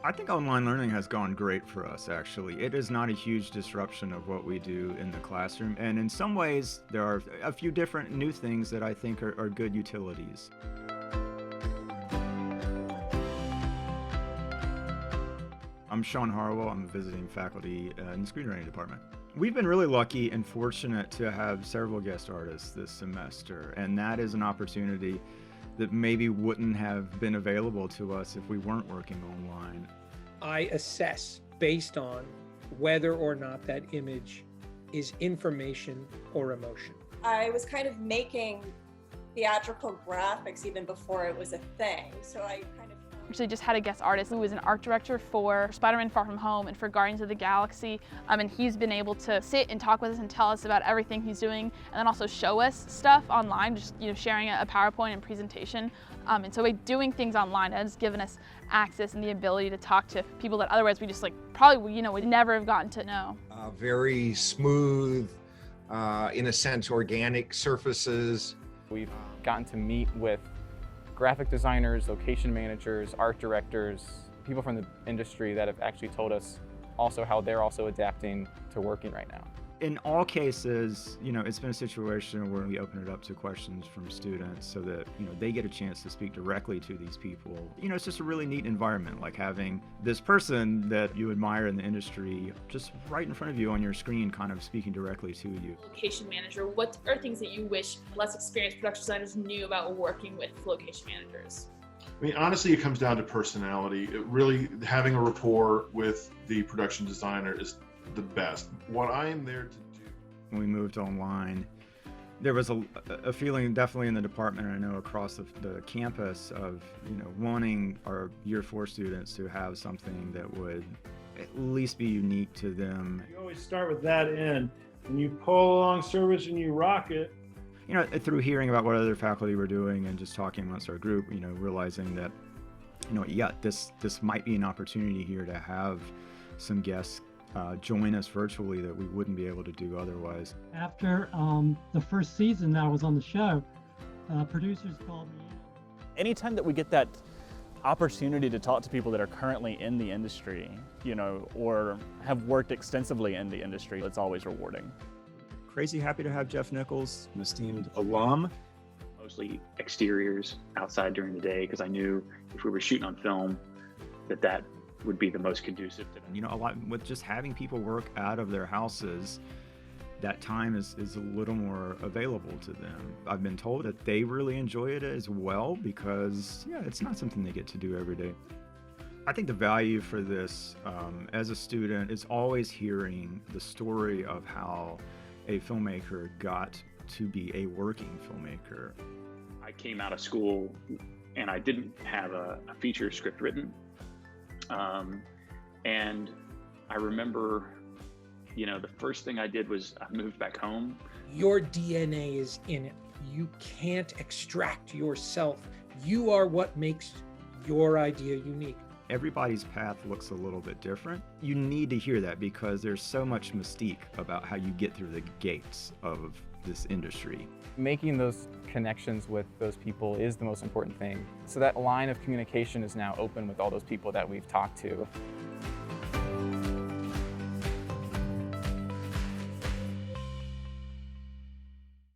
I think online learning has gone great for us, actually. It is not a huge disruption of what we do in the classroom. And in some ways, there are a few different new things that I think are good utilities. I'm Shawn Harwell. I'm a visiting faculty in the Screenwriting department. We've been really lucky and fortunate to have several guest artists this semester, and that is an opportunity that maybe wouldn't have been available to us if we weren't working online. I assess based on whether or not that image is information or emotion. I was kind of making theatrical graphics even before it was a thing, so I kind of Actually just had a guest artist who was an art director for Spider-Man Far From Home and for Guardians of the Galaxy, and he's been able to sit and talk with us and tell us about everything he's doing, and then also show us stuff online, just sharing a PowerPoint and presentation. And so by doing things online has given us access and the ability to talk to people that otherwise we just probably would never have gotten to know. Very smooth, in a sense, organic surfaces. We've gotten to meet with graphic designers, location managers, art directors, people from the industry that have actually told us also how they're also adapting to working right now. In all cases, it's been a situation where we open it up to questions from students so that, they get a chance to speak directly to these people. It's just a really neat environment, like having this person that you admire in the industry just right in front of you on your screen, kind of speaking directly to you. Location manager, what are things that you wish less experienced production designers knew about working with location managers? I mean, honestly, it comes down to personality. It really, having a rapport with the production designer is the best. What I am there to do. When we moved online, there was a feeling definitely in the department, and I know across the campus, of wanting our year 4 students to have something that would at least be unique to them. You always start with that end, and you pull along service and you rock it. Through hearing about what other faculty were doing and just talking amongst our group, realizing that, this might be an opportunity here to have some guests join us virtually that we wouldn't be able to do otherwise. After the first season that I was on the show, producers called me in. Anytime that we get that opportunity to talk to people that are currently in the industry, or have worked extensively in the industry, it's always rewarding. Crazy happy to have Jeff Nichols, an esteemed alum. Mostly exteriors outside during the day, because I knew if we were shooting on film that would be the most conducive to them. A lot with just having people work out of their houses, that time is a little more available to them. I've been told that they really enjoy it as well because, it's not something they get to do every day. I think the value for this as a student is always hearing the story of how a filmmaker got to be a working filmmaker. I came out of school and I didn't have a feature script written. And I remember, the first thing I did was I moved back home. Your DNA is in it. You can't extract yourself. You are what makes your idea unique. Everybody's path looks a little bit different. You need to hear that because there's so much mystique about how you get through the gates of this industry. Making those connections with those people is the most important thing. So that line of communication is now open with all those people that we've talked to.